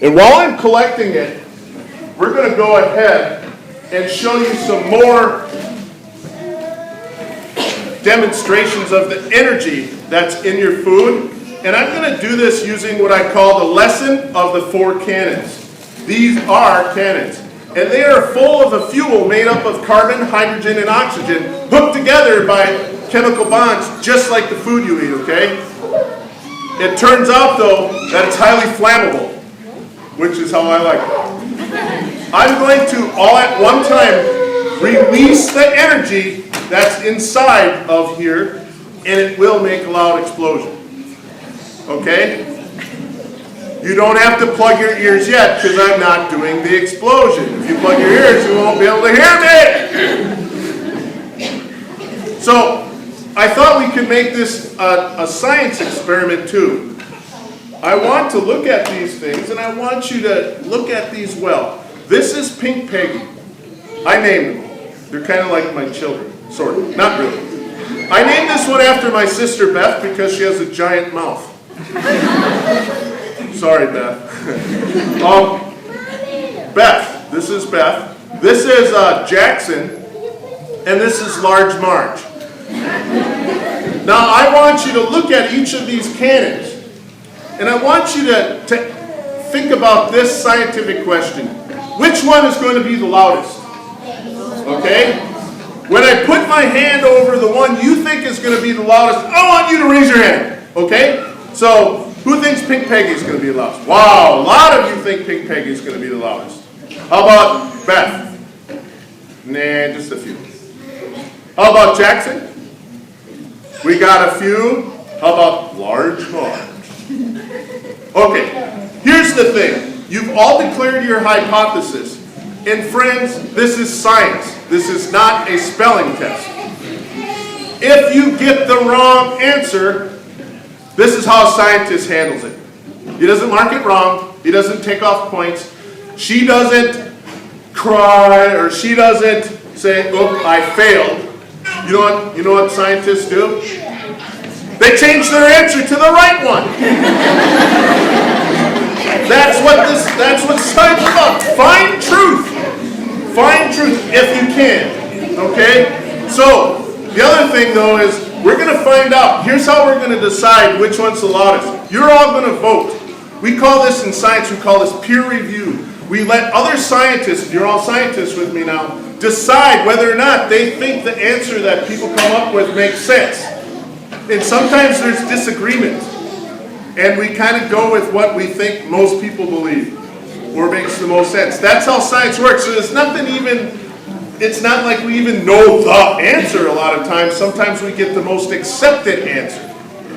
And while I'm collecting it, we're going to go ahead and show you some more demonstrations of the energy that's in your food. And I'm going to do this using what I call the lesson of the 4 cannons. These are cannons. And they are full of a fuel made up of carbon, hydrogen, and oxygen hooked together by chemical bonds, just like the food you eat, okay? It turns out, though, that it's highly flammable, which is how I like it. I'm going to, all at one time, release the energy that's inside of here, and it will make a loud explosion. Okay? You don't have to plug your ears yet, because I'm not doing the explosion. If you plug your ears, you won't be able to hear me! So, I thought we could make this a science experiment too. I want to look at these things, and I want you to look at these well. This is Pink Peggy. I named them. They're kind of like my children. Sort of. Not really. I named this one after my sister Beth because she has a giant mouth. Sorry, Beth. Beth. This is Beth. This is Jackson. And this is Large Marge. Now, I want you to look at each of these cannons. And I want you to think about this scientific question. Which one is going to be the loudest? Okay? When I put my hand over the one you think is going to be the loudest, I want you to raise your hand. Okay? So, who thinks Pink Peggy is going to be the loudest? Wow, a lot of you think Pink Peggy is going to be the loudest. How about Beth? Nah, just a few. How about Jackson? We got a few. How about Large Marge? Okay, here's the thing. You've all declared your hypothesis. And friends, this is science. This is not a spelling test. If you get the wrong answer, this is how a scientist handles it. He doesn't mark it wrong. He doesn't take off points. She doesn't cry, or she doesn't say, "Oh, I failed." You know what scientists do? They change their answer to the right one. That's what science is about. Find truth. Find truth if you can. Okay? So, the other thing though is we're going to find out. Here's how we're going to decide which one's the loudest. You're all going to vote. We call this in science, we call this peer review. We let other scientists, you're all scientists with me now, decide whether or not they think the answer that people come up with makes sense. And sometimes there's disagreement. And we kind of go with what we think most people believe, or makes the most sense. That's how science works. So there's nothing even, it's not like we even know the answer a lot of times. Sometimes we get the most accepted answer.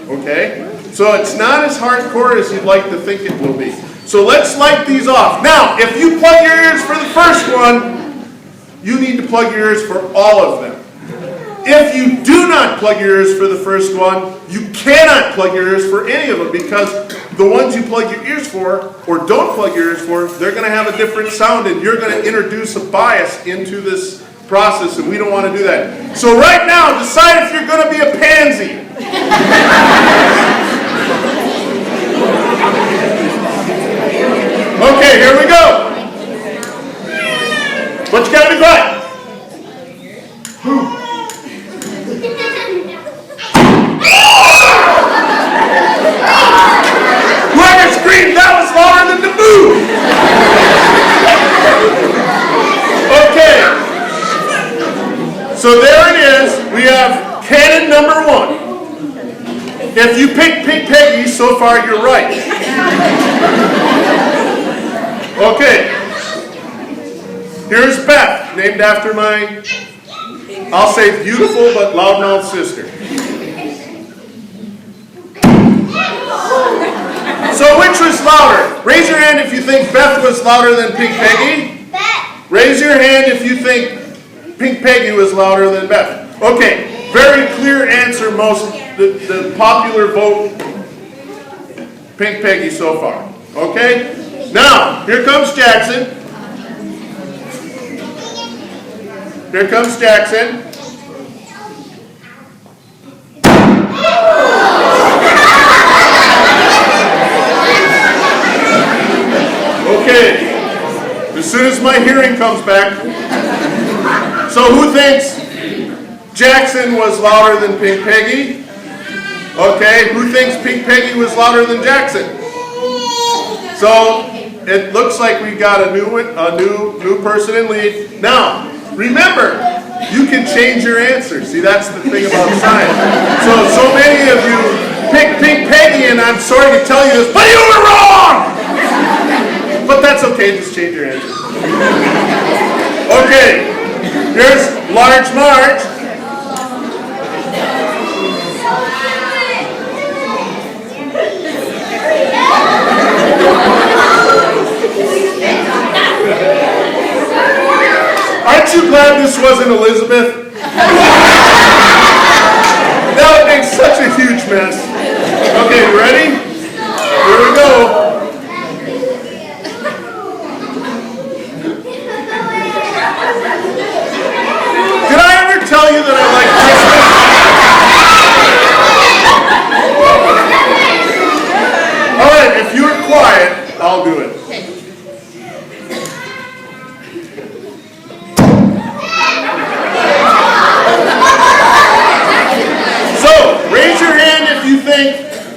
Okay? So it's not as hardcore as you'd like to think it will be. So let's light these off. Now, if you plug your ears for the first one, you need to plug your ears for all of them. If you do not plug your ears for the first one, you cannot plug your ears for any of them, because the ones you plug your ears for, or don't plug your ears for, they're going to have a different sound, and you're going to introduce a bias into this process, and we don't want to do that. So right now, decide if you're going to be a pansy. Okay, here we go. But you got to be quiet. Whoever screamed, that was louder than the boo. Okay. So there it is. We have cannon number 1. If you pick Pink Peggy, so far you're right. Okay. Here's Beth, named after my, I'll say beautiful but loudmouth sister. So which was louder? Raise your hand if you think Beth was louder than Pink Peggy. Raise your hand if you think Pink Peggy was louder than Beth. Okay, very clear answer, the popular vote, Pink Peggy so far. Okay? Now, here comes Jackson. Here comes Jackson. Okay. As soon as my hearing comes back. So who thinks Jackson was louder than Pink Peggy? Okay. Who thinks Pink Peggy was louder than Jackson? So it looks like we got a new person in lead. Now, remember, you can change your answer. See, that's the thing about science. So many of you picked Pink Peggy, and I'm sorry to tell you this, but you were wrong! But that's okay, just change your answer. Okay, here's Large Marge. Aren't you glad this wasn't Elizabeth? That would make such a huge mess. Okay, you ready? Here we go. Did I ever tell you that I like Christmas? All right, if you're quiet, I'll do it.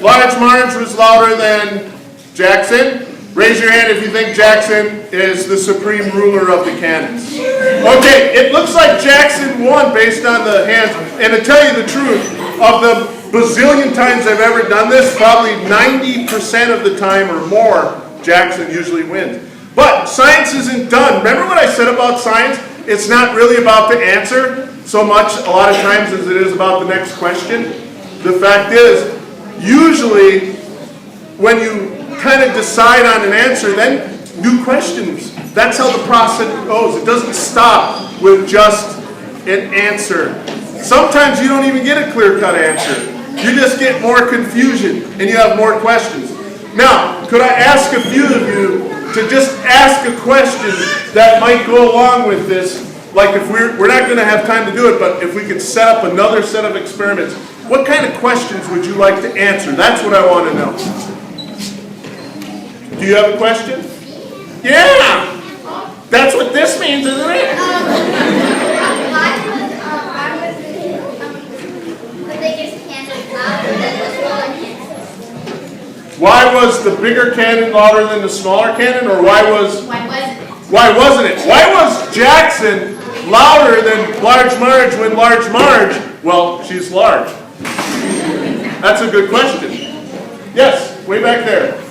Large Marge was louder than Jackson. Raise your hand if you think Jackson is the supreme ruler of the cannons. Okay, it looks like Jackson won based on the hands. And to tell you the truth, of the bazillion times I've ever done this, probably 90% of the time or more, Jackson usually wins. But science isn't done. Remember what I said about science? It's not really about the answer so much a lot of times as it is about the next question. The fact is, usually, when you kind of decide on an answer, then new questions. That's how the process goes. It doesn't stop with just an answer. Sometimes you don't even get a clear-cut answer. You just get more confusion, and you have more questions. Now, could I ask a few of you to just ask a question that might go along with this? Like if we're not going to have time to do it, but if we could set up another set of experiments, what kind of questions would you like to answer? That's what I want to know. Do you have a question? Yeah! That's what this means, isn't it? Why was the bigger cannon louder than the smaller cannon? Or why wasn't it? Why was Jackson louder than Large Marge when Large Marge, well, she's large? That's a good question. Yes, way back there.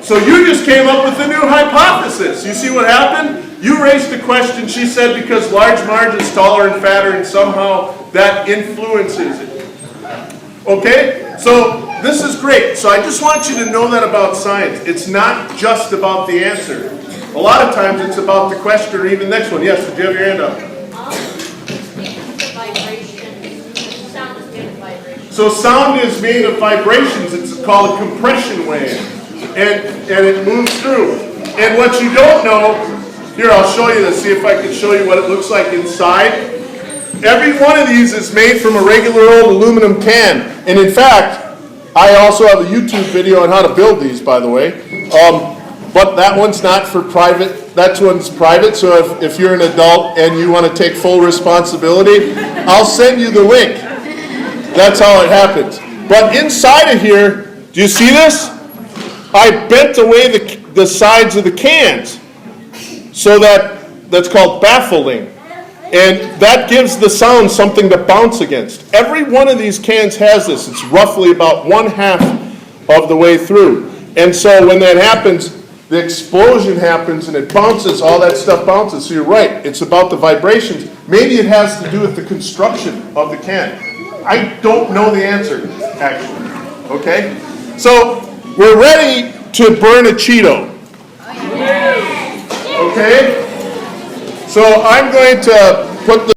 So you just came up with a new hypothesis. You see what happened? You raised a question, she said, because Large Marge is taller and fatter and somehow that influences it. Okay? So this is great. So I just want you to know that about science. It's not just about the answer. A lot of times it's about the question or even the next one. Yes, did you have your hand up? So sound is made of vibrations. It's called a compression wave. And it moves through. And what you don't know, here I'll show you this, see if I can show you what it looks like inside. Every one of these is made from a regular old aluminum can. And in fact, I also have a YouTube video on how to build these, by the way. But that one's not for private. That one's private, so if you're an adult and you want to take full responsibility, I'll send you the link. That's how it happens. But inside of here, do you see this? I bent away the sides of the cans. So that's called baffling. And that gives the sound something to bounce against. Every one of these cans has this. It's roughly about 1/2 of the way through. And so when that happens, the explosion happens and it bounces, all that stuff bounces. So you're right, it's about the vibrations. Maybe it has to do with the construction of the can. I don't know the answer, actually. Okay? So we're ready to burn a Cheeto. Okay? So I'm going to put the